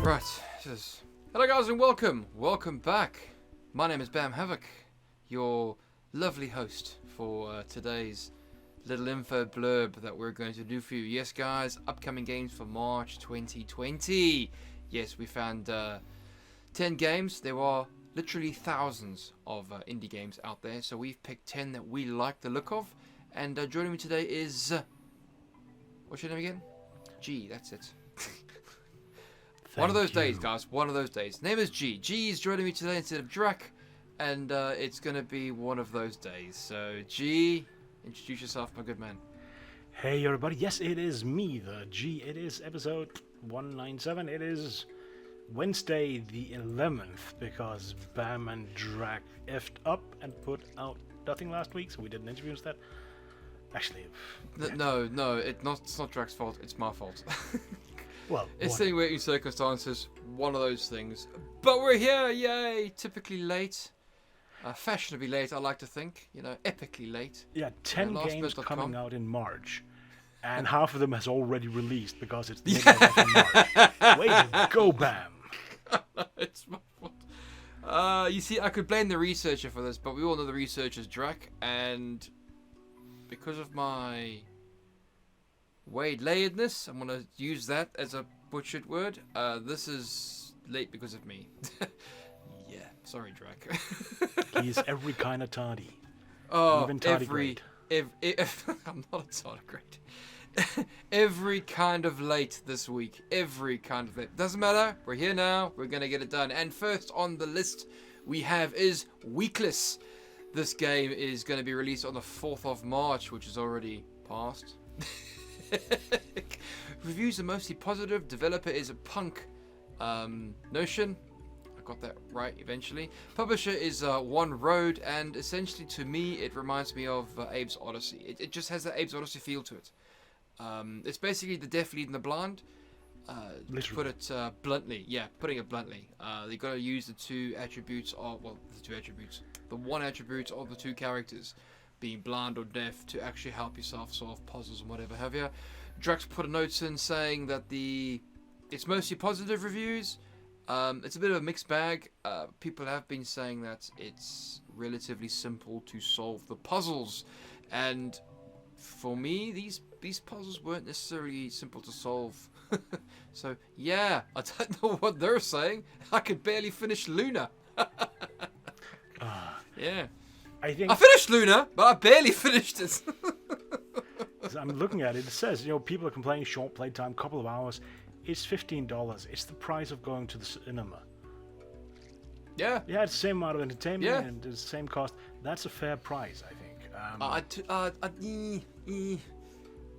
Right, hello guys and welcome back. My name is Bamm Havoc, your lovely host for today's little info blurb that we're going to do for you. Yes guys, upcoming games for March 2020. Yes, we found 10 games. There are literally thousands of indie games out there, so we've picked 10 that we like the look of. And joining me today is... what's your name again? G, that's it. One of those days, guys. One of those days. Name is G. G is joining me today instead of Drac, and it's going to be one of those days. So, G, introduce yourself, my good man. Hey, everybody. Yes, it is me, the G. It is episode 197. It is Wednesday the 11th, because Bamm and Drac effed up and put out nothing last week, so we did an interview instead. Actually... No, it's not Drac's fault. It's my fault. Well, it's extenuating circumstances, one of those things. But we're here, yay! Typically late, fashionably late, I like to think. You know, epically late. Yeah, 10 games coming out in March, and half of them has already released because it's the middle of March. Way to go, Bamm! It's my fault. You see, I could blame the researcher for this, but we all know the researcher's Drac, and because of my waylayedness, I'm gonna use that as a butchered word. This is late because of me. Yeah, sorry, Drac. He's every kind of tardy. Oh, even tardigrade. I'm not a tardigrade. Every kind of late this week. Every kind of late. Doesn't matter. We're here now. We're gonna get it done. And first on the list we have is Weakless. This game is going to be released on the 4th of March, which is already passed. Reviews are mostly positive. Developer is a punk Notion. I got that right eventually. Publisher is One Road, and essentially to me it reminds me of Abe's Odyssey. It just has that Abe's Odyssey feel to it. It's basically the deaf leading the blind. To put it bluntly, yeah, putting it bluntly. They got to use the two attributes of, well, the one attribute of the two characters, being blind or deaf, to actually help yourself solve puzzles and whatever have you. Drax put a note in saying that it's mostly positive reviews. It's a bit of a mixed bag. People have been saying that it's relatively simple to solve the puzzles, and for me, these puzzles weren't necessarily simple to solve. So yeah, I don't know what they're saying. I could barely finish Luna. Yeah, I finished Luna, but I barely finished it. I'm looking at it. It says, people are complaining short playtime, couple of hours. It's $15. It's the price of going to the cinema. Yeah, it's the same amount of entertainment and the same cost. That's a fair price, I think.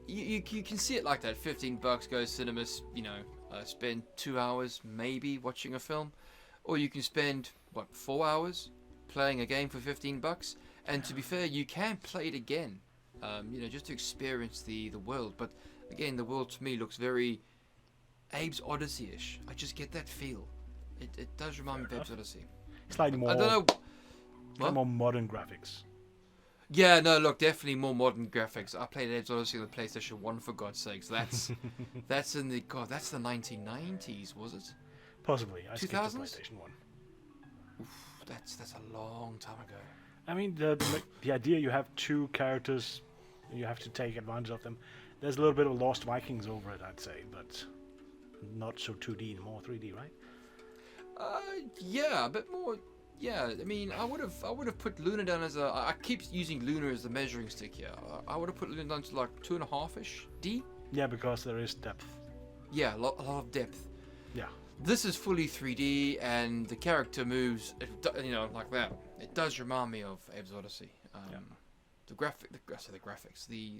You can see it like that. $15, go to cinemas, spend 2 hours maybe watching a film, or you can spend 4 hours playing a game for $15. And to be fair, you can play it again, just to experience the world. But again, the world to me looks very Abe's Odyssey-ish. I just get that feel. It does remind me of Abe's Odyssey. Slightly more. I don't know. More modern graphics. Yeah, no, look, definitely more modern graphics. I played Abe's Odyssey on the PlayStation 1, for God's sakes. That's that's the 1990s, was it? Possibly. I skipped the 2000s? PlayStation 1. Oof, that's a long time ago. I mean, the idea you have two characters, you have to take advantage of them. There's a little bit of Lost Vikings over it, I'd say, but not so 2D, more 3D, right? Yeah, a bit more. Yeah, I mean, I would have put Luna down as a... I keep using Luna as the measuring stick here. I would have put Luna down to like 2.5-ish D. Yeah, because there is depth. Yeah, a lot of depth. Yeah. This is fully 3D, and the character moves, like that. It does remind me of Abe's Odyssey. The graphics, the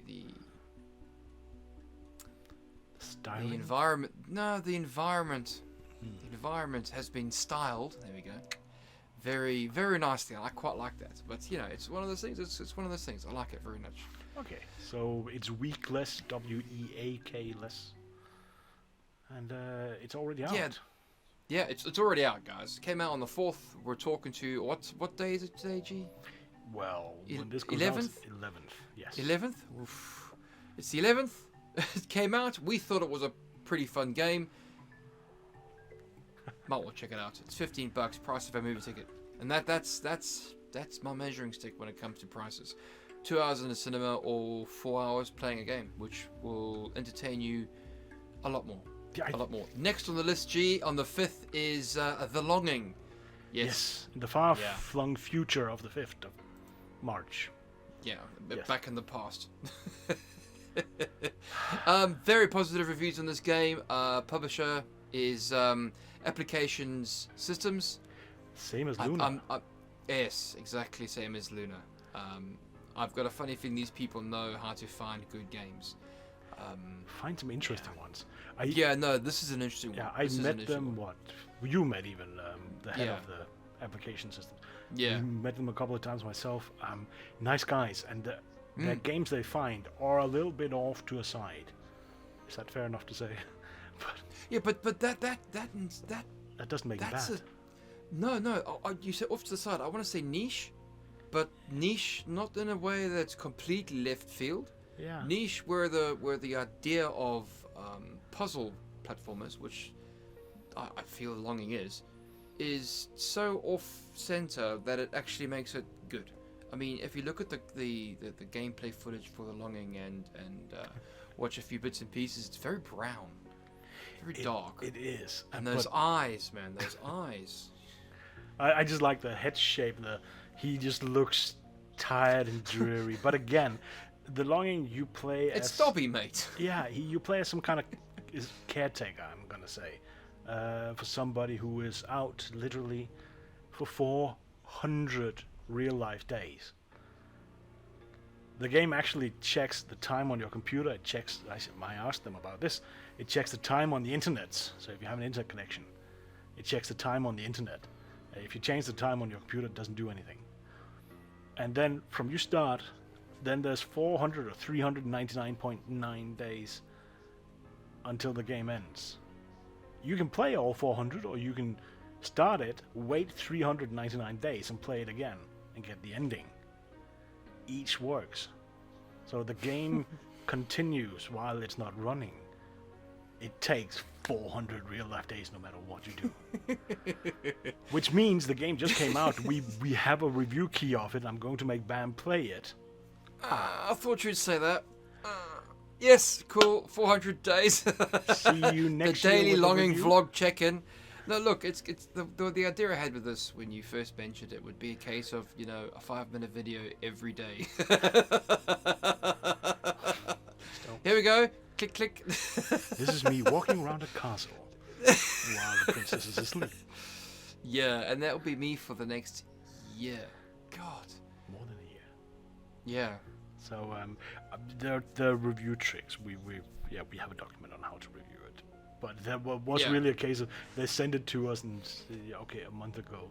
styling? The environment. No, the environment. The environment has been styled. There we go. Very, very nicely. I quite like that. But it's one of those things. It's one of those things. I like it very much. Okay, so it's Weakless, W-E-A-K-less, and it's already out. Yeah, it's already out, guys. It came out on the 4th. We're talking to what day is it today, G? Well, when this goes 11th? out, 11th. Yes. 11th. Oof. It's the 11th. It came out. We thought it was a pretty fun game. might well check it out. It's $15, price of a movie ticket, and that's my measuring stick when it comes to prices. 2 hours in the cinema or 4 hours playing a game, which will entertain you a lot more. Yeah, a lot more. Next on the list, G, on the 5th is The Longing. Yes, in the far-flung future of the 5th of March. Yeah, Yes. back in the past. Very positive reviews on this game. Publisher is Applications Systems. Same as Luna. Yes, exactly same as Luna. I've got a funny feeling these people know how to find good games. Find some interesting ones. This is an interesting one. Yeah, I met them. You met even the head of the application system. Yeah, I met them a couple of times myself. Nice guys, and the games they find are a little bit off to a side. Is that fair enough to say? but that doesn't make it bad. No. You said off to the side. I want to say niche, but niche not in a way that's completely left field. Yeah. Niche where the idea of puzzle platformers, which I feel Longing is so off center that it actually makes it good. I mean, if you look at the gameplay footage for The Longing and watch a few bits and pieces, it's very brown, very dark. It is. And those eyes, man, those eyes. I just like the head shape. He just looks tired and dreary. But again, The Longing, you play as... It's Dobby, mate. Yeah, you play as some kind of caretaker, I'm going to say. For somebody who is out literally for 400 real-life days. The game actually checks the time on your computer. It checks... I asked them about this. It checks the time on the internet. So if you have an internet connection, it checks the time on the internet. If you change the time on your computer, it doesn't do anything. And then from you start, then there's 400 or 399.9 days until the game ends. You can play all 400, or you can start it, wait 399 days and play it again and get the ending. Each works. So the game continues while it's not running. It takes 400 real life days no matter what you do. Which means the game just came out. We have a review key of it. I'm going to make Bamm play it. I thought you'd say that. Yes, cool. 400 days. See you next year. The daily with Longing the vlog check-in. No, look, it's the idea I had with this when you first mentioned it would be a case of, a 5-minute video every day. Here we go. Click, click. This is me walking around a castle while the princess is asleep. Yeah, and that'll be me for the next year. God. More than a year. Yeah. So the review tricks. We have a document on how to review it. But there was really a case of they sent it to us and okay, a month ago.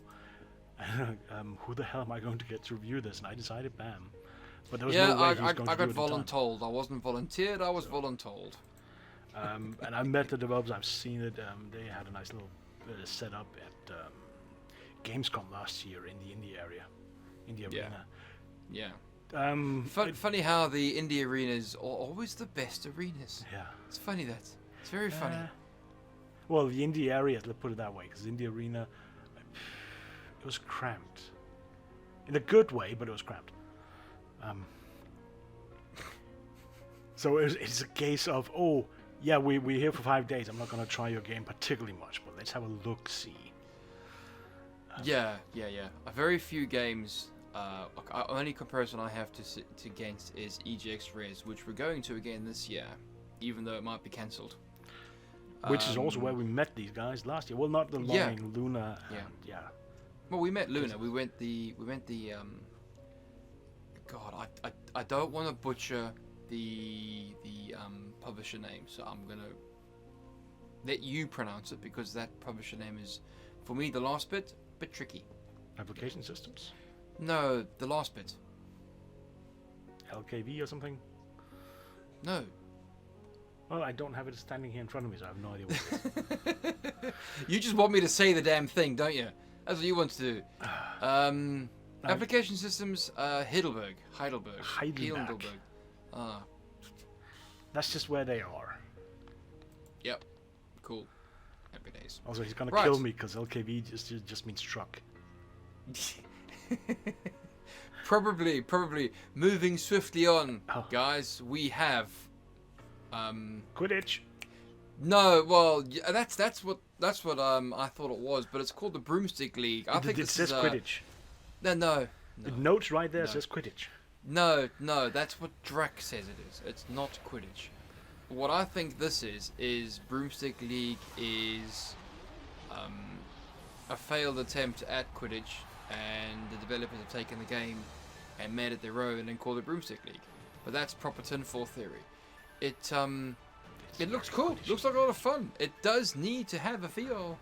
Who the hell am I going to get to review this? And I decided Bamm. But there was no way he was going to do it. I got voluntold. I wasn't volunteered. I was voluntold. And I met the developers. I've seen it. They had a nice little setup at Gamescom last year in the indie area, indie arena. Yeah. Funny how the indie arenas are always the best arenas. Yeah. It's funny that. It's very funny. Well, the indie area, let's put it that way, because indie arena, it was cramped. In a good way, but it was cramped. So it's a case of, we're here for 5 days. I'm not going to try your game particularly much, but let's have a look-see. Yeah. A very few games. Only comparison I have to against is EGX Res, which we're going to again this year, even though it might be cancelled. Which is also where we met these guys last year. Well, not the Longing, Luna. Well, we met Luna. We went the. God, I don't want to butcher the publisher name, so I'm gonna let you pronounce it because that publisher name is, for me, the last bit tricky. Application Systems. No, the last bit. LKV or something? No. Well, I don't have it standing here in front of me, so I have no idea what it is. You just want me to say the damn thing, don't you? That's what you want to do. Application Systems, Heidelberg. That's just where they are. Yep. Cool. happy days. Also, he's gonna kill me because LKV just means truck. Probably. Moving swiftly on, guys. We have Quidditch. No, well, that's what I thought it was, but it's called the Broomstick League. I think it says Quidditch. No. The notes right there says Quidditch. No, that's what Drac says it is. It's not Quidditch. What I think this is Broomstick League is a failed attempt at Quidditch, and the developers have taken the game and made it their own and called it Broomstick League. But that's proper tinfoil theory. It looks cool. Looks like a lot of fun. It does need to have a VR,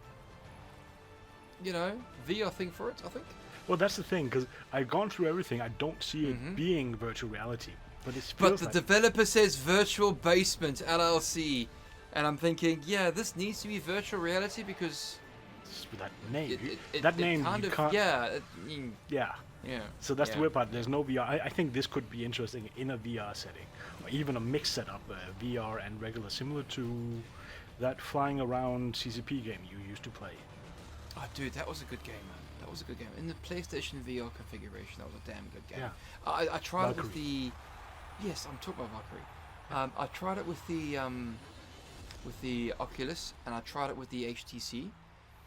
VR thing for it, I think. Well, that's the thing, because I've gone through everything. I don't see it being virtual reality, but the developer says Virtual Basement LLC, and I'm thinking, yeah, this needs to be virtual reality because with that name, Yeah. So that's the weird part. There's no VR. I think this could be interesting in a VR setting, or even a mixed setup, VR and regular, similar to that flying around CCP game you used to play. Oh, dude, that was a good game, man. That was a good game. In the PlayStation VR configuration, that was a damn good game. Yeah. I tried Valkyrie. it with the... Yes, I'm talking about Valkyrie. I tried it with the Oculus, and I tried it with the HTC,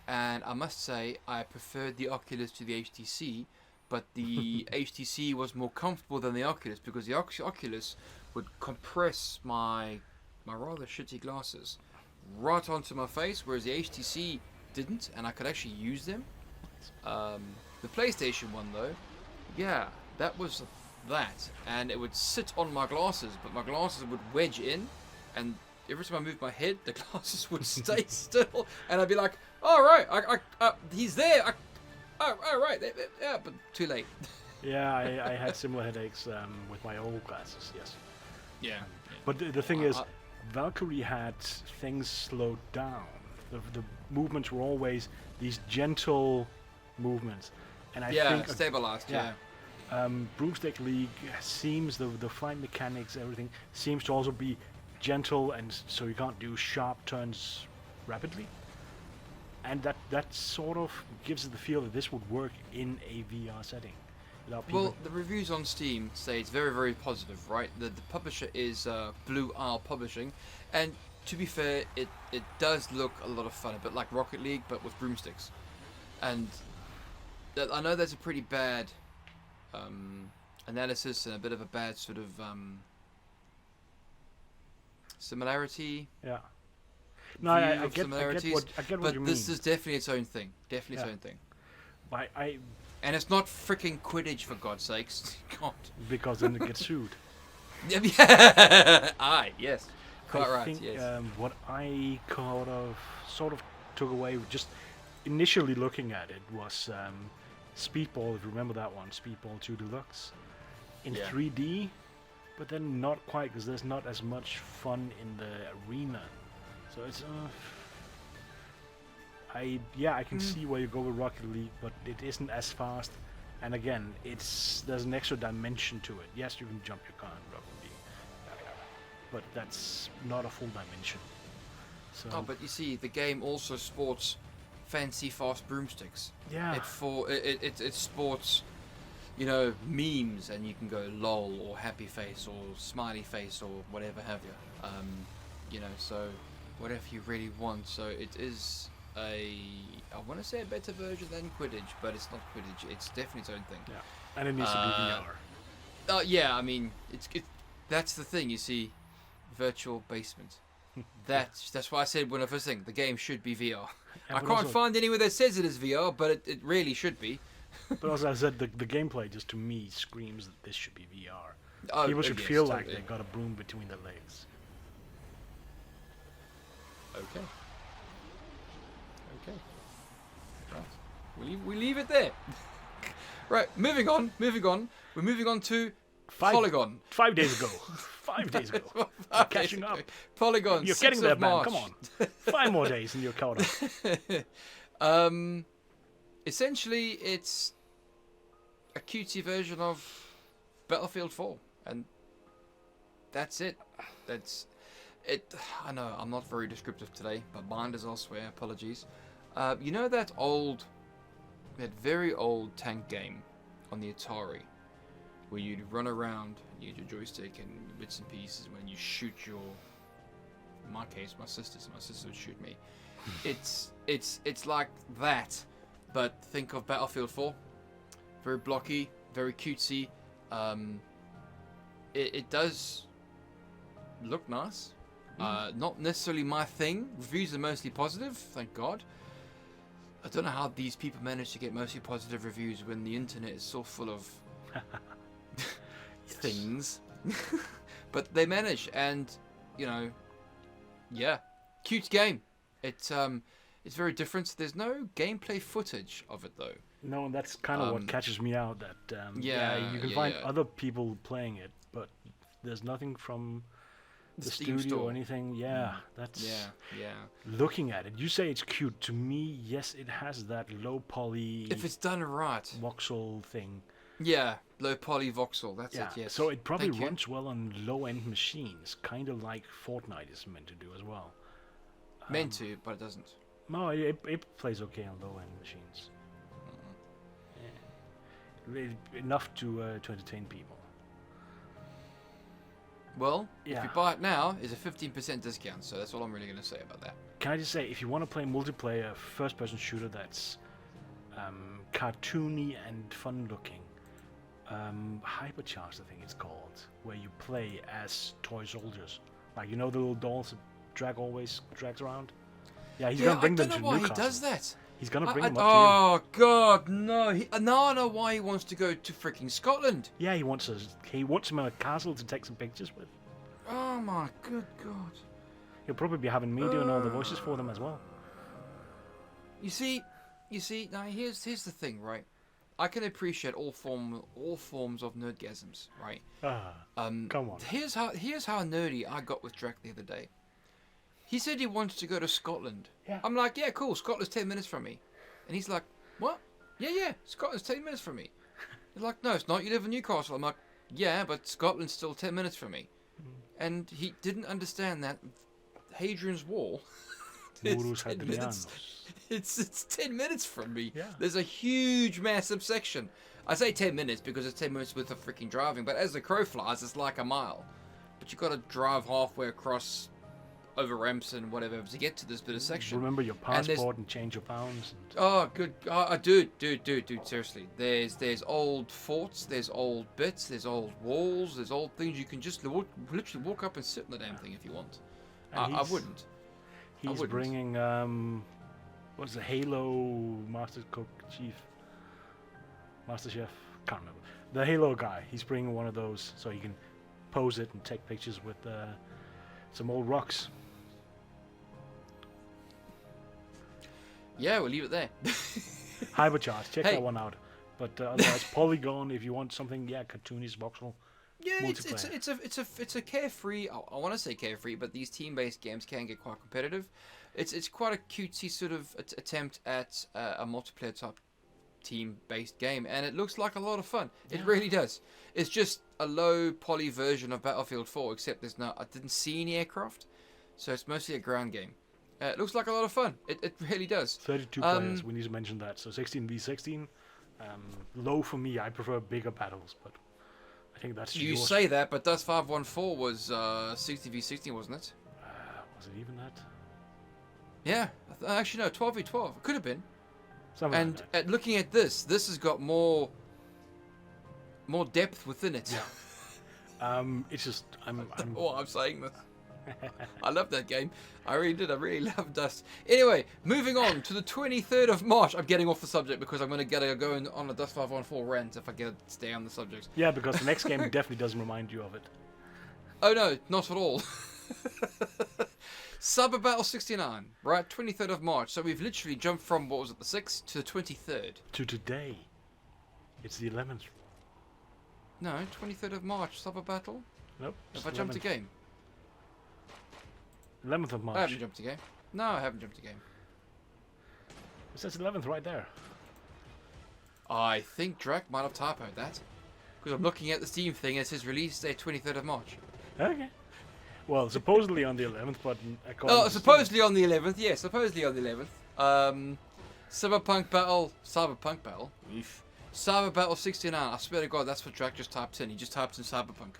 and I must say I preferred the Oculus to the HTC, but the HTC was more comfortable than the Oculus because the Oculus would compress my rather shitty glasses right onto my face, whereas the HTC didn't, and I could actually use them. The PlayStation one though, yeah, that was that, and it would sit on my glasses, but my glasses would wedge in, and every time I moved my head, the glasses would stay still, and I'd be like, "All right, he's there." Oh, right, yeah, but too late. Yeah, I had similar headaches with my old glasses. Yes. Yeah. But the thing is, Valkyrie had things slowed down. The movements were always these gentle movements, and I think stabilized. Yeah. Broomstick League seems the flight mechanics, everything seems to also be gentle, and so you can't do sharp turns rapidly. And that sort of gives it the feel that this would work in a VR setting. Well, the reviews on Steam say it's very, very positive, right? The publisher is Blue Isle Publishing, and to be fair, it does look a lot of fun, a bit like Rocket League, but with broomsticks. And I know there's a pretty bad analysis and a bit of a bad sort of similarity. Yeah. No, I get what you mean. But this is definitely its own thing. Definitely its own thing. And it's not freaking Quidditch, for God's sakes. God. Because then it gets sued. Aye, yes. Quite right, think, yes. What I sort of took away, just initially looking at it, was Speedball, if you remember that one, Speedball 2 Deluxe, in 3D, but then not quite, because there's not as much fun in the arena. So it's I can see where you go with Rocket League, but it isn't as fast. And again, there's an extra dimension to it. Yes, you can jump your car in Rocket League, but that's not a full dimension. So but you see, the game also sports fancy, fast broomsticks. Yeah. It sports, memes, and you can go lol or happy face or smiley face or whatever have you. So whatever you really want. So it is I want to say a better version than Quidditch, but it's not Quidditch. It's definitely its own thing. Yeah, and it needs to be VR. Yeah, I mean, that's the thing. You see, virtual basement. That's why I said when I first thing the game should be VR. I can't find anywhere that says it is VR, but it really should be. But also, I said the gameplay just to me screams that this should be VR. People should feel like they got a broom between their legs. Okay. Right. We leave it there. Right. Moving on. We're moving on to Polygon. 5 days ago. 5 days ago. Catching up. Polygon. You're getting there, Bamm. Come on. 5 more days and you're caught up. Essentially, it's a cutesy version of Battlefield 4, and that's it. I know I'm not very descriptive today, but mind is elsewhere. Apologies. You know that very old tank game on the Atari, where you'd run around, you use your joystick and bits and pieces when you shoot your. In my case, my sister would shoot me. It's like that, but think of Battlefield 4. Very blocky, very cutesy. It does look nice. Not necessarily my thing. Reviews are mostly positive, thank God. I don't know how these people manage to get mostly positive reviews when the internet is so full of things. But they manage, and yeah, cute game. It's very different. There's no gameplay footage of it though. No, that's kind of what catches me out. That you can find other people playing it, but there's nothing from the studio store or anything. Yeah, that's yeah. Looking at it, you say it's cute. To me, yes, it has that low poly. If it's done right, voxel thing. Yeah, low poly voxel. That's it. Yes. So it probably runs well on low-end machines, kind of like Fortnite is meant to do as well. Meant to, but it doesn't. No, it plays okay on low-end machines. Yeah. Enough to entertain people. Well, if you buy it now, it's a 15% discount, so that's all I'm really going to say about that. Can I just say, if you want to play multiplayer first-person shooter that's cartoony and fun-looking, Hypercharged, I think it's called, where you play as toy soldiers. Like, the little dolls that Drac always drags around? Yeah, he's going to bring them to Newcastle. I don't know why he does that. He's going to bring them up to you. Oh, God, no. Now I know why he wants to go to freaking Scotland. Yeah, he wants him in a castle to take some pictures with. Oh, my good God. He'll probably be having me doing all the voices for them as well. You see, now here's the thing, right? I can appreciate all forms of nerdgasms, right? Come on. Here's how nerdy I got with Drac the other day. He said he wanted to go to Scotland. Yeah. I'm like, yeah, cool. Scotland's 10 minutes from me. And he's like, what? Yeah. Scotland's 10 minutes from me. He's like, no, it's not. You live in Newcastle. I'm like, yeah, but Scotland's still 10 minutes from me. And he didn't understand that Hadrian's Wall. It's 10 minutes from me. Yeah. There's a huge, massive section. I say 10 minutes because it's 10 minutes worth of freaking driving, but as the crow flies, it's like a mile. But you've got to drive halfway across over ramps and whatever to get to this bit of section. Remember your passport and change your pounds. Oh, good. Dude, seriously. There's old forts, there's old bits, there's old walls, there's old things. You can just literally walk up and sit in the damn thing if you want. I wouldn't. He's bringing, what's the Halo Master Chef? Can't remember. The Halo guy. He's bringing one of those so he can pose it and take pictures with some old rocks. Yeah, we'll leave it there. Hypercharge, check that one out. But otherwise, Polygon, if you want something, cartoonish, voxel. Yeah, it's a carefree. I want to say carefree, but these team-based games can get quite competitive. It's quite a cutesy sort of attempt at a multiplayer type team-based game, and it looks like a lot of fun. It really does. It's just a low poly version of Battlefield 4, except I didn't see any aircraft, so it's mostly a ground game. It looks like a lot of fun. It really does. 32 players. We need to mention that. So 16v16. Low for me. I prefer bigger battles, but I think that's you say that, but Dust 514 was 60v16, wasn't it? Was it even that? Yeah, actually no, 12v12. It could have been. Something and like that. Looking at this has got more depth within it. Yeah. It's just I'm saying this. I love that game. I really did. I really love Dust. Anyway, moving on to the 23rd of March. I'm getting off the subject because I'm going to go on a Dust 514 rant if I get to stay on the subject. Yeah, because the next game definitely doesn't remind you of it. Oh no, not at all. Cyber Battle 69, right? 23rd of March. So we've literally jumped from, what was it, the 6th to the 23rd. To today. It's the 11th. No, 23rd of March, Cyber Battle. Nope. Have I jumped a game? 11th of March. I haven't jumped a game. No, I haven't jumped a game. It says 11th right there. I think Drac might have typoed that. Because I'm looking at the Steam thing and it says release date 23rd of March. Okay. Well, supposedly on the 11th, but according to supposedly on the 11th. Yeah, supposedly on the 11th. Cyber Battle. Oof. Cyber Battle 69. I swear to God, that's what Drac just typed in. He just typed in Cyberpunk.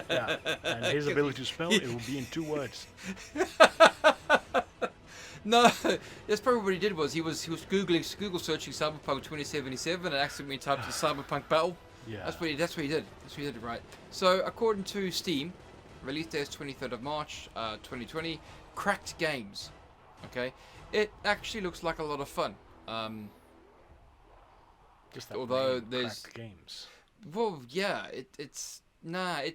Yeah, and his ability to spell, it will be in 2 words. No, that's probably what he did. He was Google searching Cyberpunk 2077 and accidentally typed in Cyberpunk Battle. Yeah. That's what he did. Right. So according to Steam, release date is 23rd of March, 2020. Cracked games. Okay, it actually looks like a lot of fun. Just that although there's cracked games. Well, yeah, it's I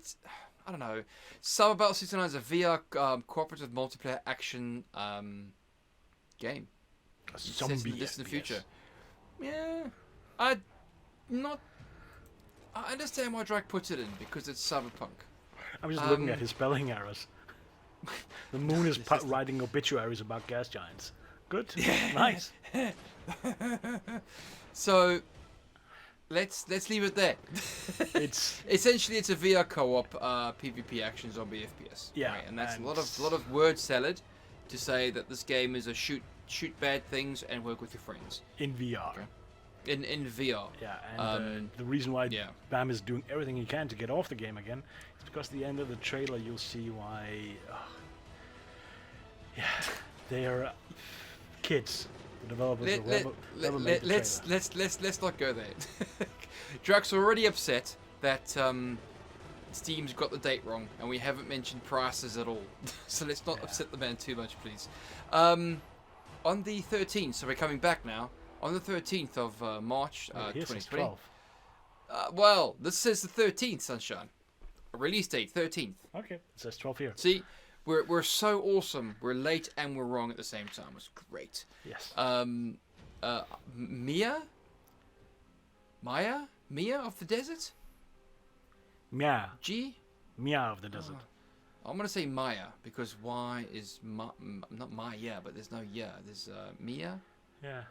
don't know. Cyber Battle 69 is a VR cooperative multiplayer action game. A zombie in the distant future. Yeah, I understand why Drac puts it in because it's cyberpunk. I'm just looking at his spelling errors. The moon is writing obituaries about gas giants. Good, nice. So let's leave it there. It's essentially it's a VR co-op PvP action zombie FPS. Yeah, right? And that's a lot of word salad to say that this game is a shoot bad things and work with your friends in VR. Okay. In VR. Yeah, and the reason why Bamm is doing everything he can to get off the game again is because at the end of the trailer you'll see why. They are kids. The developers. Let's not go there. Drac's already upset that Steam's got the date wrong and we haven't mentioned prices at all. So let's not upset the man too much, please. On the 13th, so we're coming back now. On the 13th of March, 2020. Well, this says the 13th, Sunshine. Release date, 13th. Okay, it says 12 here. See, we're so awesome. We're late and we're wrong at the same time. It's great. Yes. Mia of the Desert? Mia. G? Mia of the Desert. I'm going to say Maya, because Y is not Maya, but there's no ya. There's Mia. Yeah.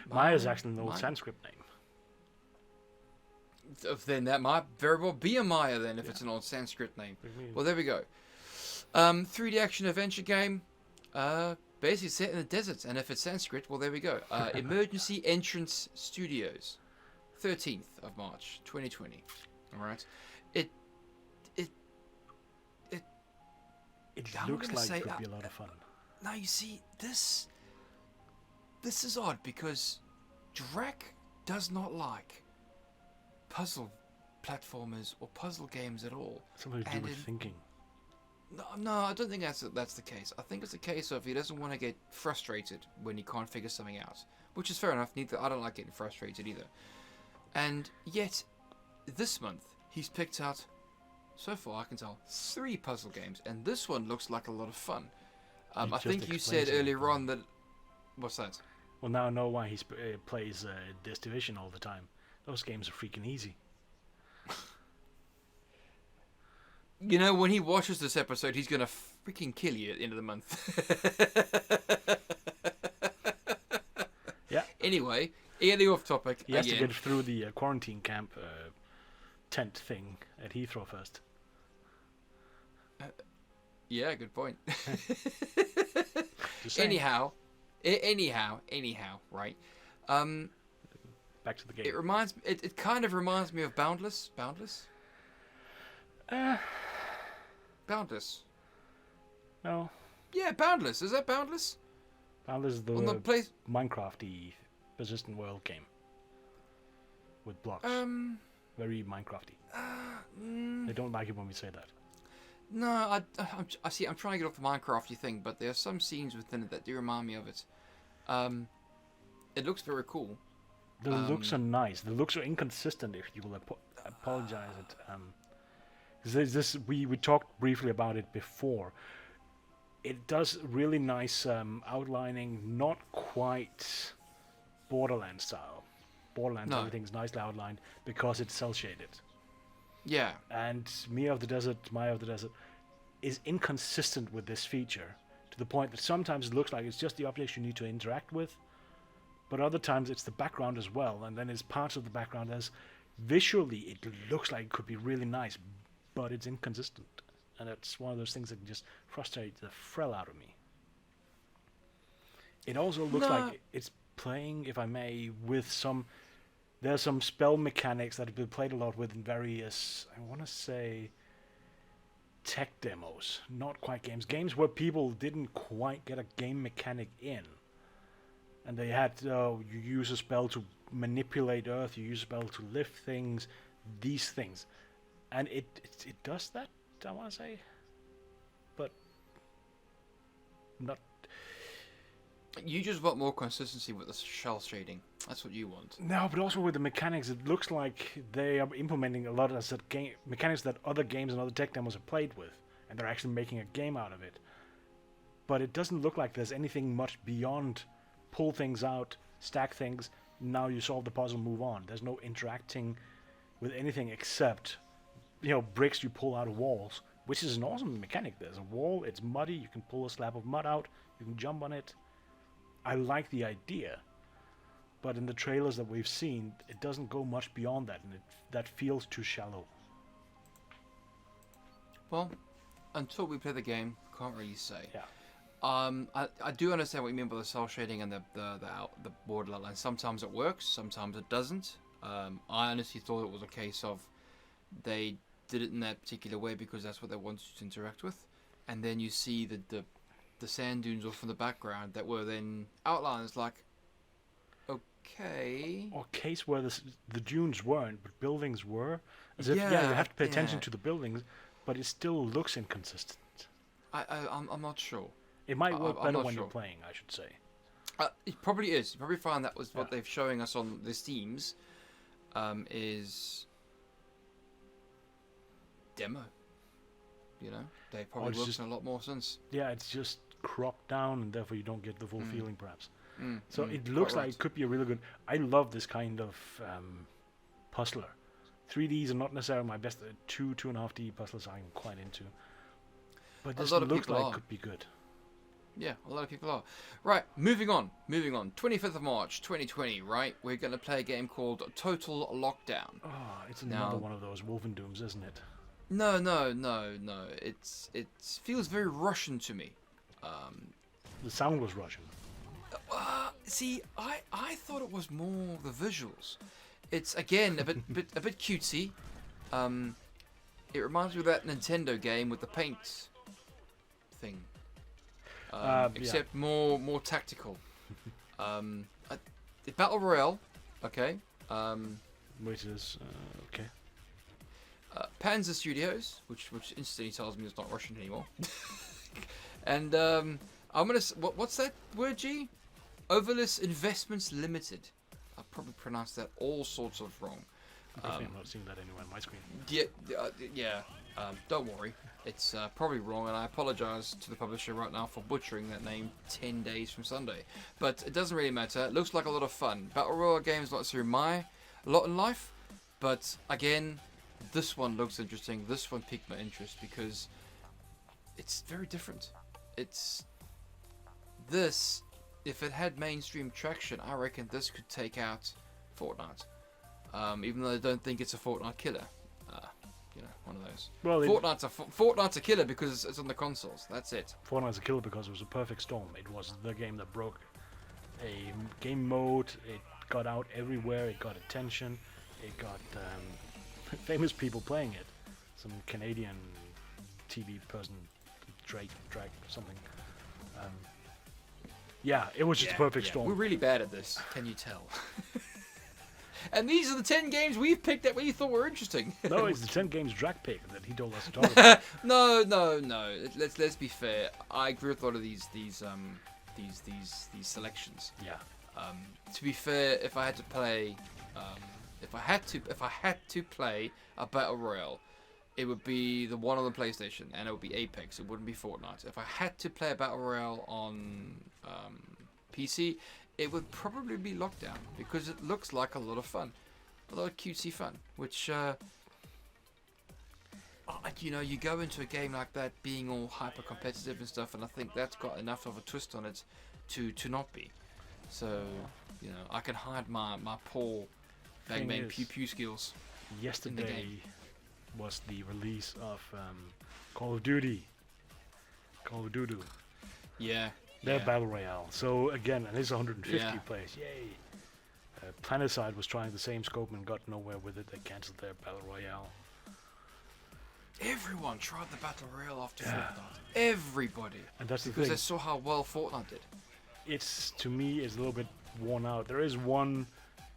Maya is actually an old Sanskrit name. Then that might very well be a Maya then, if it's an old Sanskrit name. Well, there we go. 3D action adventure game, basically set in the desert, and if it's Sanskrit, well, there we go. Emergency Entrance Studios, 13th of March, 2020. All right. It looks like it could be a lot of fun. Now you see this is odd because Drac does not like puzzle platformers or puzzle games at all. Something to do with thinking. No, I don't think that's the case. I think it's a case of he doesn't want to get frustrated when he can't figure something out, which is fair enough. I don't like getting frustrated either. And yet, this month he's picked out, so far I can tell, 3 puzzle games, and this one looks like a lot of fun. I think you said earlier on that. What's that? Well, now I know why he plays this division all the time. Those games are freaking easy. You know, when he watches this episode, he's going to freaking kill you at the end of the month. Yeah. Anyway, getting off topic. He has to get through the quarantine camp tent thing at Heathrow first. Yeah, good point. Anyhow, right? Back to the game. It kind of reminds me of Boundless. Boundless. No. Yeah, Boundless. Is that Boundless? Boundless is the Minecraft-y persistent world game with blocks. Very Minecraft-y. They don't like it when we say that. No, I see. I'm trying to get off the Minecraft-y thing, but there are some scenes within it that do remind me of it. It looks very cool. The looks are nice. The looks are inconsistent, if you will apologize it. We talked briefly about it before. It does really nice outlining, not quite Borderlands style. Borderlands, everything's nicely outlined because it's cel shaded. Yeah. And Maya of the Desert is inconsistent with this feature to the point that sometimes it looks like it's just the objects you need to interact with, but other times it's the background as well, and then there's parts of the background as visually it looks like it could be really nice, but it's inconsistent. and it's one of those things that can just frustrate the frill out of me. It also looks like it's playing, if I may, with some... There's some spell mechanics that have been played a lot with in various, I want to say, tech demos. Not quite games. Games where people didn't quite get a game mechanic in. And they had, you use a spell to manipulate Earth, you use a spell to lift things, these things. And it does that, I want to say. But not... You just want more consistency with the shell shading. That's what you want. No, but also with the mechanics, it looks like they are implementing a lot of that mechanics that other games and other tech demos have played with, and they're actually making a game out of it. But it doesn't look like there's anything much beyond pull things out, stack things, now you solve the puzzle, move on. There's no interacting with anything except, bricks you pull out of walls, which is an awesome mechanic. There's a wall, it's muddy, you can pull a slab of mud out, you can jump on it. I like the idea, but in the trailers that we've seen, it doesn't go much beyond that, and that feels too shallow. Well, until we play the game, can't really say. Yeah. I do understand what you mean by the cell shading and the border outline. Sometimes it works, sometimes it doesn't. I honestly thought it was a case of they did it in that particular way because that's what they wanted you to interact with, and then you see the sand dunes off in the background that were then outlined. Like, okay. Or case where the dunes weren't, but buildings were. As if, you have to pay attention to the buildings, but it still looks inconsistent. I'm not sure. It might work better when you're playing, I should say. It probably is. You probably find that was what they're showing us on the Steams, is demo. They probably worked in a lot more since. Yeah, it's just cropped down, and therefore you don't get the full feeling, perhaps. So it looks like it could be a really good... I love this kind of puzzler. 3Ds are not necessarily my best. 2.5D puzzlers I'm quite into. But this looks like it could be good. Yeah, a lot of people are. Right, moving on. 25th of March, 2020, right? We're going to play a game called Total Lockdown. Oh, it's another one of those Wolfen Dooms, isn't it? No. It feels very Russian to me. The sound was Russian. See, I thought it was more the visuals. It's again a bit cutesy. It reminds me of that Nintendo game with the paint thing, except more tactical. The Battle Royale, okay. Which is okay. Panzer Studios, which instantly tells me it's not Russian anymore. And I'm gonna what's that word? G? Overless Investments Limited. I probably pronounced that all sorts of wrong. I'm not seeing that anywhere on my screen. Yeah. Don't worry, it's probably wrong, and I apologize to the publisher right now for butchering that name 10 days from Sunday. But it doesn't really matter. It looks like a lot of fun. Battle Royale games not necessarily my lot in life, but again, this one looks interesting. This one piqued my interest because it's very different. If it had mainstream traction, I reckon this could take out Fortnite. Even though I don't think it's a Fortnite killer. One of those. Well, Fortnite's a killer because it's on the consoles. That's it. Fortnite's a killer because it was a perfect storm. It was the game that broke a game mode. It got out everywhere. It got attention. It got famous people playing it. Some Canadian TV person, Drac something. It was just a perfect storm. We're really bad at this. Can you tell? And these are the 10 games we've picked that we thought were interesting. No, it's the 10 games Drac picked that he told us to talk about. No. Let's be fair. I agree with a lot of these selections. Yeah. To be fair, if I had to play, if I had to play a battle royale, it would be the one on the PlayStation, and it would be Apex. It wouldn't be Fortnite. If I had to play a battle royale on PC, it would probably be Lockdown because it looks like a lot of fun, a lot of cutesy fun. Which you go into a game like that being all hyper competitive and stuff, and I think that's got enough of a twist on it to not be. So I can hide my poor bang bang pew pew skills. Yesterday, was the release of Call of Duty. Call of Duty. Yeah. Their battle royale. So again, and it's 150 Yeah. players. Yay! Planetside was trying the same scope and got nowhere with it. They cancelled their battle royale. Everyone tried the battle royale after Fortnite. Everybody. And that's the because thing. they saw how well Fortnite did. It's, to me, is a little bit worn out. There is one,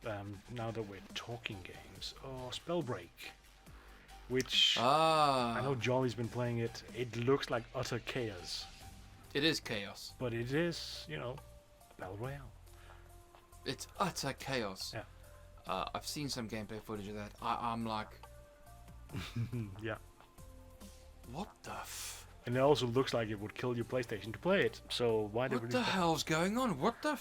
now that we're talking games, Spellbreak, which I know Jolly's been playing it. It looks like utter chaos. It is chaos. But it is, a battle royale. It's utter chaos. Yeah. I've seen some gameplay footage of that. I'm like, yeah. what the And it also looks like it would kill your PlayStation to play it. So why did What the hell's going on? What the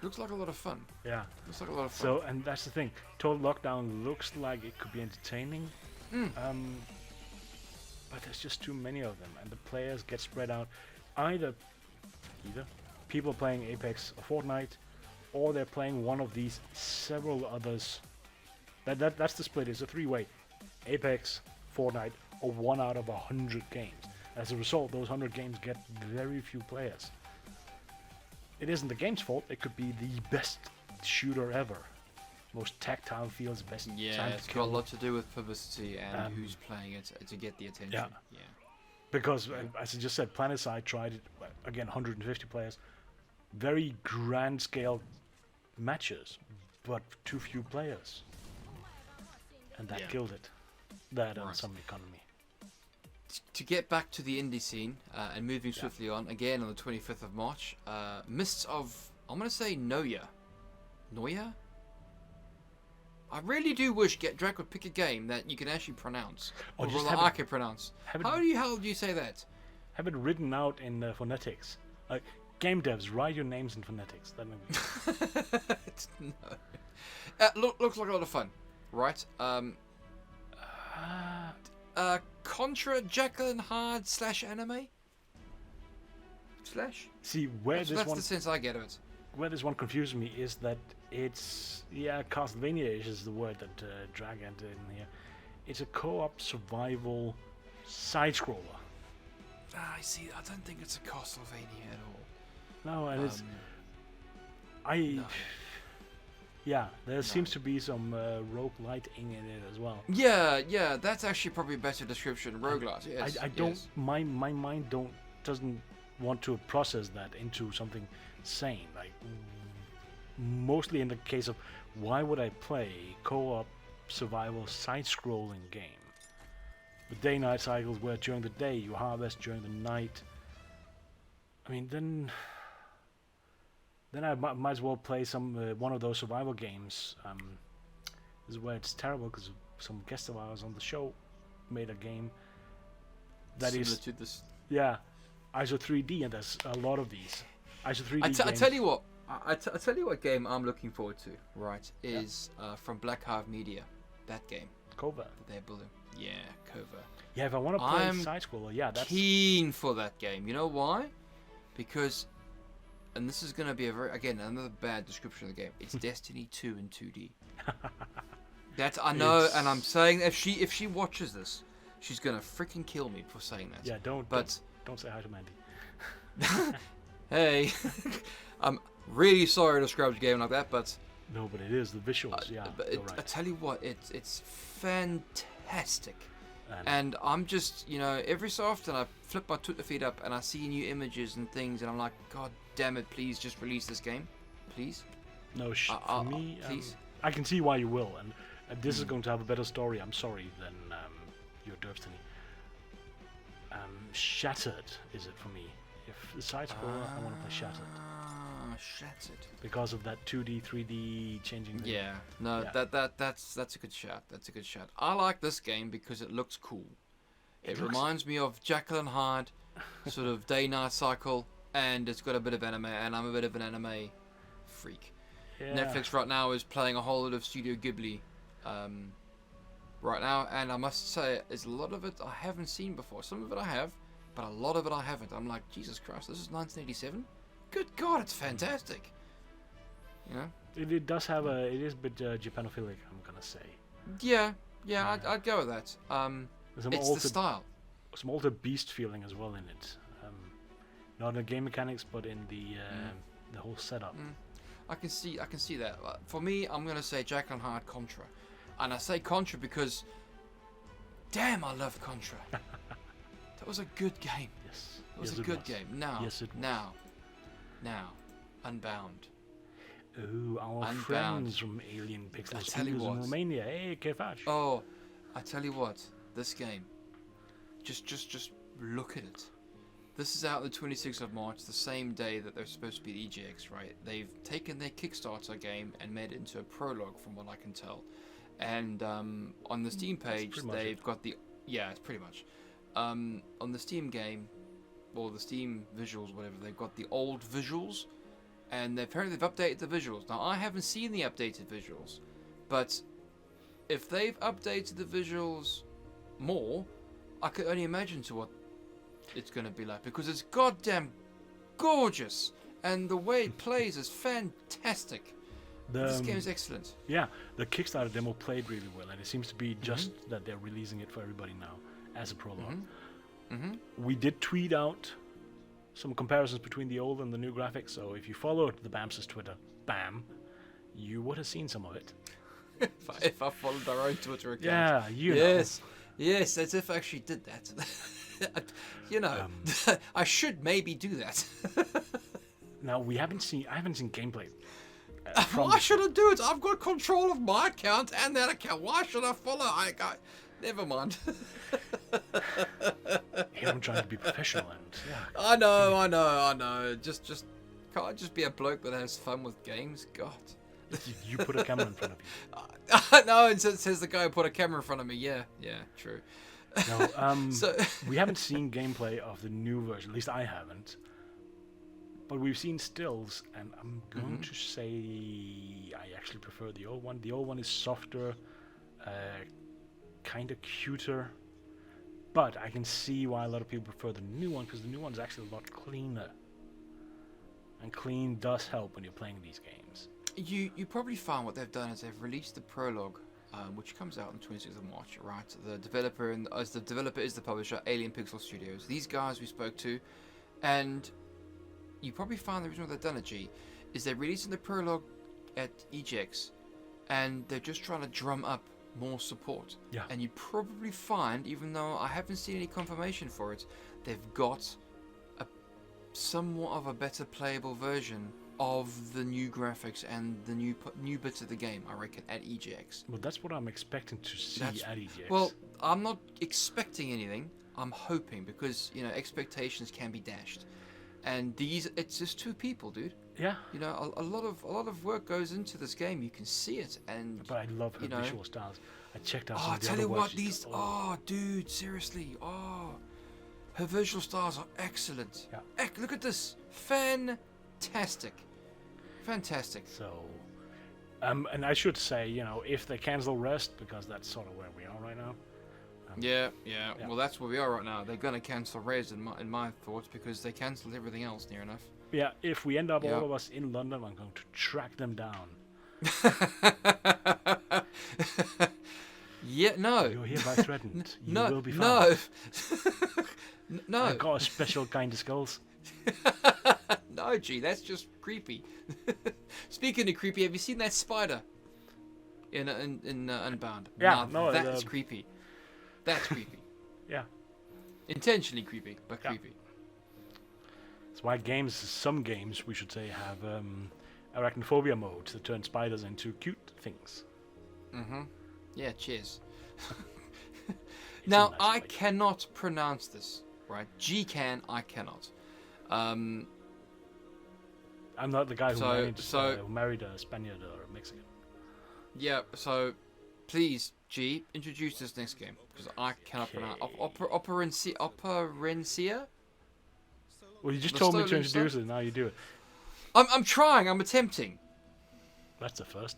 Looks like a lot of fun. Yeah. Looks like a lot of fun. So, and that's the thing. Total Lockdown looks like it could be entertaining. But there's just too many of them, and the players get spread out. Either people playing Apex or Fortnite, or they're playing one of these several others. That's the split. It's a three-way: Apex, Fortnite, or 1 out of 100 games. As a result, those 100 games get very few players. It isn't the game's fault. It could be the best shooter ever, most tactile feels, best time it's to got a kill. lot to do with publicity and who's playing it to get the attention. Yeah. Because, as I just said, Planetside tried it, again, 150 players, very grand scale matches, but too few players. And that killed it. That and some economy. To get back to the indie scene and moving swiftly on, again on the 25th of March, Mists of, I'm going to say Noyah. Noyah? I really do wish Drac would pick a game that you can actually pronounce. Or just that I can pronounce. How do you say that? Have it written out in phonetics. Game devs, write your names in phonetics. That may be No. Looks like a lot of fun, right? Contra Jekyll and Hyde / anime? See, that's the sense I get of it. Where this one confuses me is that it's, Castlevania is the word that Drac entered in here. It's a co-op survival side-scroller. I see. I don't think it's a Castlevania at all. No, and it's... there seems to be some rogueliting in it as well. Yeah, that's actually probably a better description. Roguelite, yes. I don't... Yes. My mind doesn't want to process that into something sane. Like, mostly in the case of, why would I play co-op survival side-scrolling game? The day-night cycles where during the day you harvest, during the night. I mean, then I might as well play some one of those survival games. This is where it's terrible because some guest of ours on the show made a game that similar is to this. Yeah, ISO 3D, and there's a lot of these ISO 3D games. I tell you what. I tell you what game I'm looking forward to. Right, is from Black Hive Media. That game. Covert. That they're building. Yeah, Covert. Yeah, if I want to play side-scroller, that's keen for that game. You know why? Because, and this is going to be another bad description of the game. It's Destiny 2 in 2D. That's I know, and I'm saying if she watches this, she's gonna freaking kill me for saying that. Yeah, don't say hi to Mandy. Hey, I'm really sorry to describe the game like that, but no, but it is the visuals. But right. I tell you what, it's fantastic. And I'm just, every so often I flip my Twitter feed up and I see new images and things, and I'm like, God damn it, please just release this game, please. No, for me, please. I can see why you will, and this is going to have a better story. I'm sorry than your Destiny. Shattered is it for me? If the side scroller, I want to play Shattered. Shattered. Because of that 2D, 3D changing. Yeah, no, yeah. That's a good shout. That's a good shout. I like this game because it looks cool. It reminds me of Jekyll and Hyde, sort of day-night cycle, and it's got a bit of anime, and I'm a bit of an anime freak. Yeah. Netflix right now is playing a whole lot of Studio Ghibli right now, and I must say, there's a lot of it I haven't seen before. Some of it I have, but a lot of it I haven't. I'm like, Jesus Christ, this is 1987? Good God, it's fantastic. It does have it is a bit Japanophilic, I'm gonna say. Yeah, Yeah, I'd go with that. It's the style. Some altered beast feeling as well in it. Not in the game mechanics, but in the whole setup. I can see that. For me, I'm gonna say Jack and Hard Contra, and I say Contra because, damn, I love Contra. That was a good game. Yes, it was a good game. Now, yes, it was. Now, Unbound. Oh, our Unbound. friends from Alien Pixel Studios in Romania. Hey, Kefash. Oh, I tell you what, this game. Just look at it. This is out the 26th of March, the same day that they're supposed to be at EGX, right? They've taken their Kickstarter game and made it into a prologue, from what I can tell. And on the Steam page, they've got the... Yeah, it's pretty much. On the Steam game, or the Steam visuals, whatever, they've got the old visuals, and apparently they've updated the visuals. Now, I haven't seen the updated visuals, but if they've updated the visuals more, I could only imagine to what it's going to be like, because it's goddamn gorgeous, and the way it plays is fantastic. This game is excellent. Yeah, the Kickstarter demo played really well, and it seems to be just that they're releasing it for everybody now as a prologue. We did tweet out some comparisons between the old and the new graphics, so if you followed the Bammsters Twitter, Bamm, you would have seen some of it. if I followed our own Twitter account. Yeah, Yes, as if I actually did that. You know, I should maybe do that. Now, I haven't seen gameplay. Why should I do it? I've got control of my account and that account. Why should I follow? Never mind. Here I'm trying to be professional, and yeah. I know. Just can't I just be a bloke that has fun with games? God. You put a camera in front of you. No, it says the guy who put a camera in front of me. Yeah, true. No, so we haven't seen gameplay of the new version. At least I haven't. But we've seen stills, and I'm going to say I actually prefer the old one. The old one is softer, kind of cuter. But I can see why a lot of people prefer the new one, because the new one is actually a lot cleaner. And clean does help when you're playing these games. You probably found what they've done is they've released the prologue, which comes out on the 26th of March, right? The developer is the publisher, Alien Pixel Studios. These guys we spoke to, and you probably found the reason why they've done it, G, is they're releasing the prologue at EGX, and they're just trying to drum up more support. Yeah. And you probably find, even though I haven't seen any confirmation for it, they've got somewhat of a better playable version of the new graphics and the new bits of the game, I reckon, at EGX. Well, that's what I'm expecting to see at EGX. Well, I'm not expecting anything. I'm hoping, because, you know, expectations can be dashed. And it's just two people, dude. Yeah. You know, a lot of work goes into this game. You can see it, and but I love her visual styles. I checked out some I of the tell other you what, watches. dude, seriously, her visual styles are excellent. Yeah. Look at this, fantastic. So, and I should say, you know, if they cancel Rest, because that's sort of where we are right now. Yeah. Well, that's where we are right now. They're gonna cancel Rez in my thoughts, because they cancelled everything else near enough. Yeah, if we end up all of us in London, I'm going to track them down. Yeah, no. You're hereby threatened. You will be found. No. I've got a special kind of skulls. No, gee, that's just creepy. Speaking of creepy, have you seen that spider in Unbound? Yeah, that's creepy. That's creepy. Yeah. Intentionally creepy, but creepy. That's why some games, we should say, have arachnophobia modes that turn spiders into cute things. Yeah, cheers. Now, I cannot pronounce this, right? G can, I cannot. I'm not the guy who married a Spaniard or a Mexican. Yeah, so please, G, introduce this next game, because I cannot pronounce Operencia? Well, you just told me to introduce it, now you do it. I'm trying, I'm attempting. That's the first.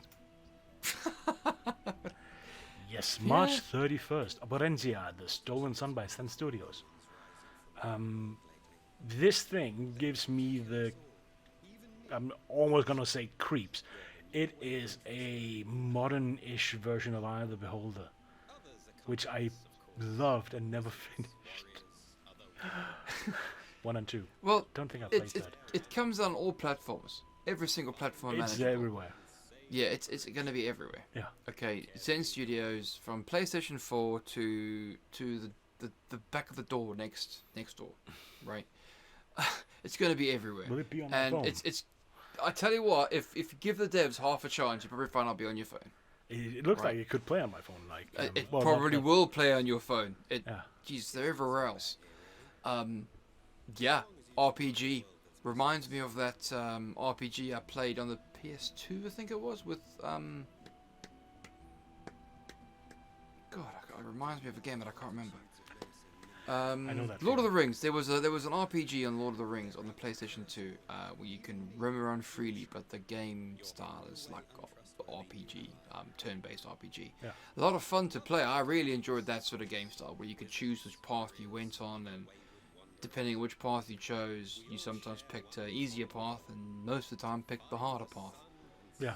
Yes, March 31st, Operencia, the Stolen Sun by Sun Studios. This thing gives me I'm almost going to say creeps. It is a modern-ish version of Eye of the Beholder. which I loved and never finished. 1 and 2. Well, Don't think I played that. It comes on all platforms. Every single platform. It's everywhere. Yeah, it's going to be everywhere. Yeah. Okay, Zen Studios from PlayStation 4 to the back of the door next door, right? It's going to be everywhere. Will it be on my phone? It's. I tell you what, if you give the devs half a chance, you probably find I'll be on your phone. It looks like it could play on my phone. Like it probably will play on your phone. Geez, they're everywhere else. Yeah, RPG reminds me of that RPG I played on the PS2, I think it was, with God, it reminds me of a game that I can't remember. I know that. Lord of the Rings. There was an RPG on Lord of the Rings on the PlayStation 2 where you can roam around freely, but the game style is like RPG, turn-based RPG. Yeah. A lot of fun to play. I really enjoyed that sort of game style where you could choose which path you went on, and depending on which path you chose, you sometimes picked an easier path, and most of the time picked the harder path. Yeah.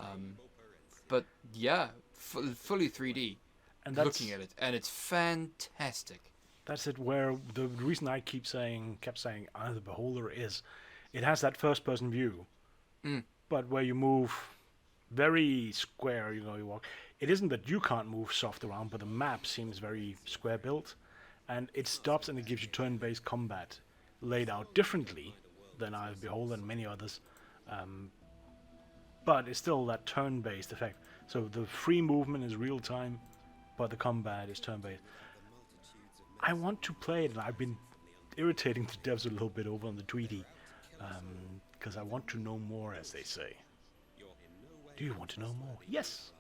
But yeah, fully 3D. And looking at it, and it's fantastic. That's it. Where the reason I kept saying the Beholder is, it has that first-person view, but where you move very square. You walk. It isn't that you can't move soft around, but the map seems very square built, and it stops and it gives you turn-based combat laid out differently than Beholder and many others. But it's still that turn-based effect. So the free movement is real time, but the combat is turn-based. I want to play it, and I've been irritating the devs a little bit over on the Tweety, because I want to know more, as they say. Do you want to know more? Yes!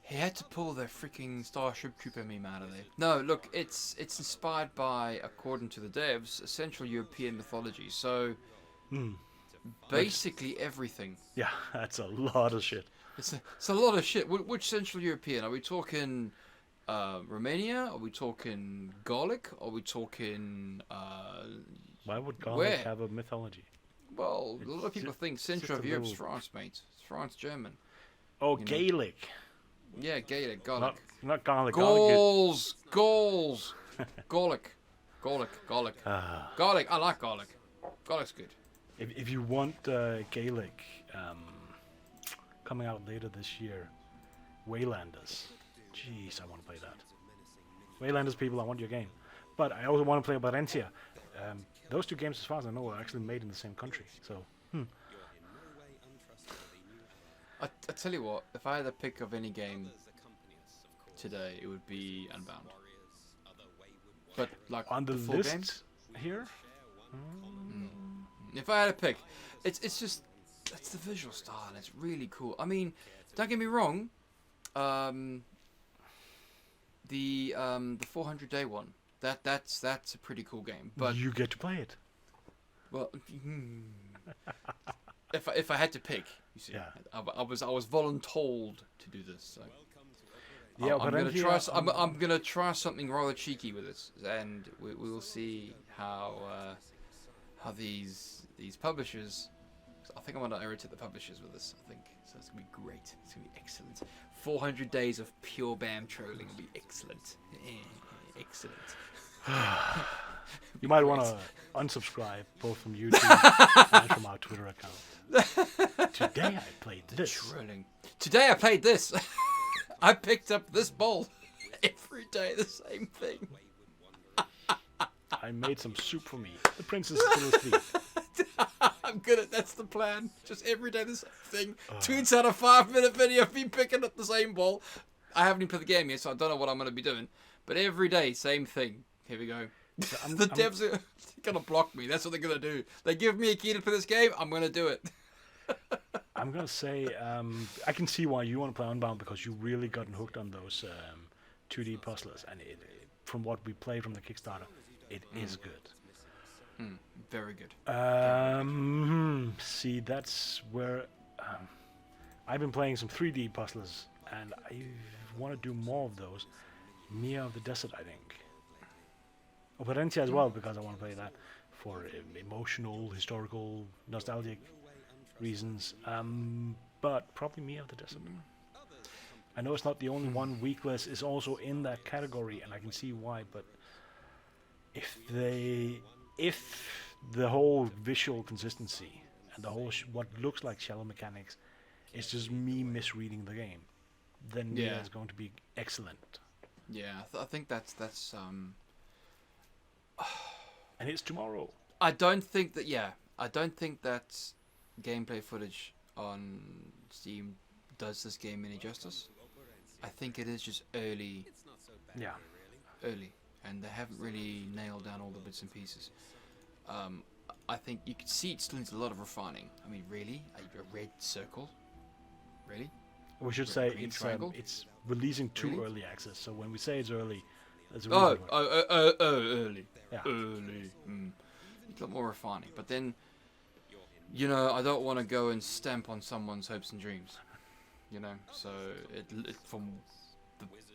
He had to pull the freaking Starship Trooper meme out of there. No, look, it's inspired by, according to the devs, Central European mythology, so basically everything. Yeah, that's a lot of shit. It's a lot of shit. Which Central European? Are we talking Romania? Are we talking Gallic? Are we talking... Why would Gallic have a mythology? Well, a lot of people think Central Europe's France, mate. It's France, German. Oh, Gaelic. Yeah, Gaelic, Gallic. Not Gallic. Gauls! Gallic. Gallic. I like Gallic. Gallic's good. If you want Gaelic coming out later this year, Waylanders. Jeez, I want to play that. Waylanders, people, I want your game. But I also want to play Operencia. Those two games, as far as I know, are actually made in the same country. So, I tell you what, if I had a pick of any game today, it would be Unbound. But like on the full list games? here. If I had a pick, it's just it's the visual style and it's really cool. I mean, don't get me wrong. The 400-day one, that's a pretty cool game. But you get to play it. Well, if I had to pick, you see, yeah. I was voluntold to do this. So. Yeah, I'm gonna try something rather cheeky with this, and we will see how these publishers. I think I'm gonna irritate the publishers with this. I think so. It's gonna be great. It's gonna be excellent. 400 days of pure Bamm trolling will be excellent. Excellent. You might want to unsubscribe both from YouTube and from our Twitter account. Today I played this. Trolling. Today I played this. I picked up this bowl. Every day the same thing. I made some soup for me. The princess is still asleep. I'm good at that's the plan. Just every day the same thing. Tweets out a 5-minute video of me picking up the same bowl. I haven't even played the game yet, so I don't know what I'm going to be doing. But every day, same thing. Here we go. So the devs are going to block me. That's what they're going to do. They give me a key to play this game, I'm going to do it. I'm going to say, I can see why you want to play Unbound, because you really gotten hooked on those 2D puzzlers. And from what we played from the Kickstarter, it is good. Very good. See, that's where I've been playing some 3D puzzlers, and I want to do more of those. Mia of the Desert, I think. Operencia as well, because I want to play that for emotional, historical, nostalgic reasons. But probably Mia of the Desert. I know it's not the only one. Weakless is also in that category, and I can see why. But if the whole visual consistency and the whole what looks like shallow mechanics is just me misreading the game, then yeah, it's going to be excellent. Yeah, I think that's and it's tomorrow. I don't think that gameplay footage on Steam does this game any justice. I think it is just early. Yeah. Early, and they haven't really nailed down all the bits and pieces. I think you can see it still needs a lot of refining. I mean, really, a red circle, really? We should say it's releasing to early access. So when we say it's early, there's a reason. Early. Yeah. Early. It's a lot more refining. But then, you know, I don't want to go and stamp on someone's hopes and dreams. You know, so it from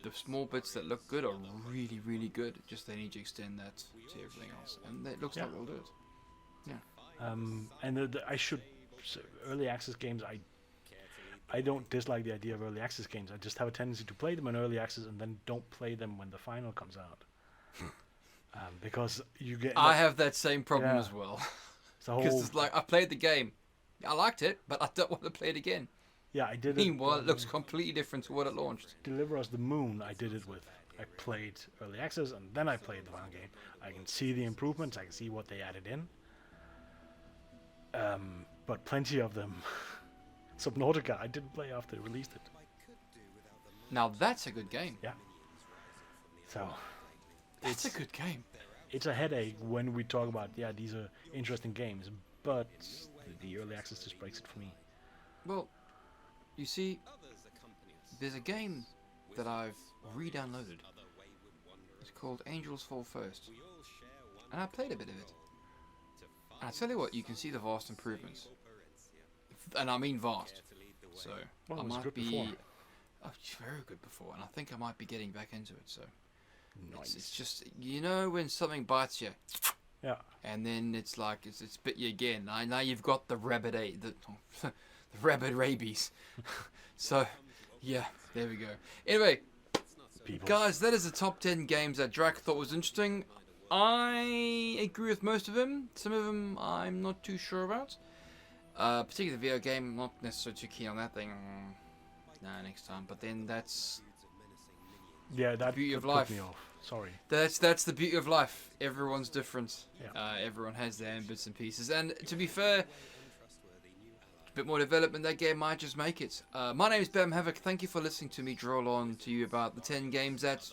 the small bits that look good are really, really good. Just they need to extend that to everything else, and it looks like we'll do it. Yeah. And I should say, early access games. I don't dislike the idea of early access games. I just have a tendency to play them in early access and then don't play them when the final comes out. Because you get. I have that same problem as well. Because it's like I played the game, I liked it, but I don't want to play it again. Yeah, I did it. Meanwhile, it looks completely different to what it launched. Deliver Us the Moon, I did it with. I played early access and then I played the final game. I can see the improvements. I can see what they added in. But plenty of them. Subnautica, I didn't play after they released it. Now that's a good game. Yeah. So. It's a good game. It's a headache when we talk about, these are interesting games, but the early access just breaks it for me. Well, you see, there's a game that I've re-downloaded. It's called Angels Fall First. And I played a bit of it. And I tell you what, you can see the vast improvements. And I mean vast. So, I might be... Before. Oh, it's very good before. And I think I might be getting back into it, so... Nice. It's just, you know, when something bites you. Yeah. And then it's like, it's bit you again. Now you've got the rabbit the rabbit rabies. So, yeah, there we go. Anyway, guys, that is the top 10 games that Drac thought was interesting. I agree with most of them. Some of them I'm not too sure about. Particularly the video game, not necessarily too keen on that thing. Nah, next time. But then that's... Yeah, that beauty of put life. Me off. Sorry. That's the beauty of life. Everyone's different. Yeah. Everyone has their own bits and pieces. And to be fair, a bit more development, that game might just make it. My name is Bamm Havoc. Thank you for listening to me droll on to you about the 10 games that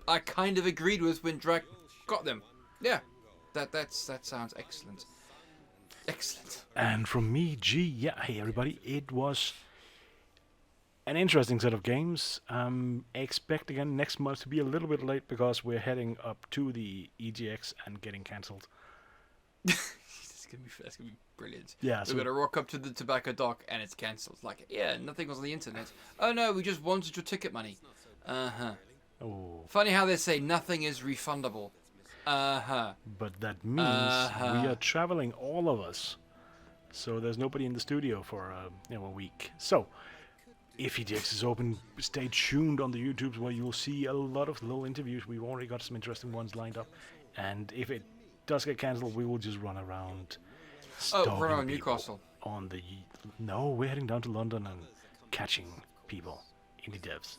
I kind of agreed with when Drac got them. Yeah, that sounds excellent. Excellent. And from me, G. Hey everybody, it was an interesting set of games. Expect again next month to be a little bit late because we're heading up to the EGX and getting cancelled. That's gonna be brilliant. Yeah, we're gonna rock up to the tobacco dock and it's cancelled. Like, nothing was on the internet. Oh no, we just wanted your ticket money. Oh. Funny how they say nothing is refundable. But that means we are traveling, all of us. So there's nobody in the studio for a week. So if EGX is open, stay tuned on the YouTubes where you'll see a lot of little interviews. We've already got some interesting ones lined up. And if it does get cancelled, we will just run around. We're on Newcastle. No, we're heading down to London and catching people, indie devs.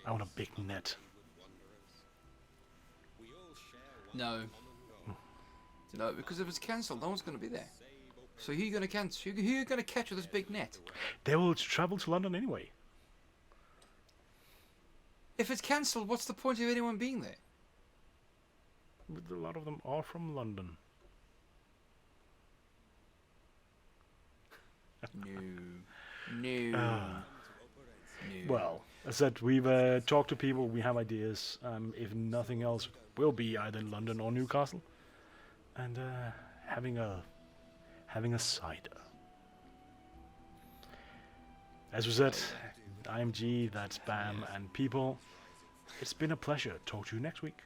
I want a big net. No. No, because if it's cancelled, no one's going to be there. So who are you going to cancel? Who are you going to catch with this big net? They will travel to London anyway. If it's cancelled, what's the point of anyone being there? But a lot of them are from London. No. Well, as I said, we've talked to people, we have ideas. If nothing else, we'll be either in London or Newcastle. And having a cider. As we said, I am G, that's Bamm, and people, it's been a pleasure. Talk to you next week.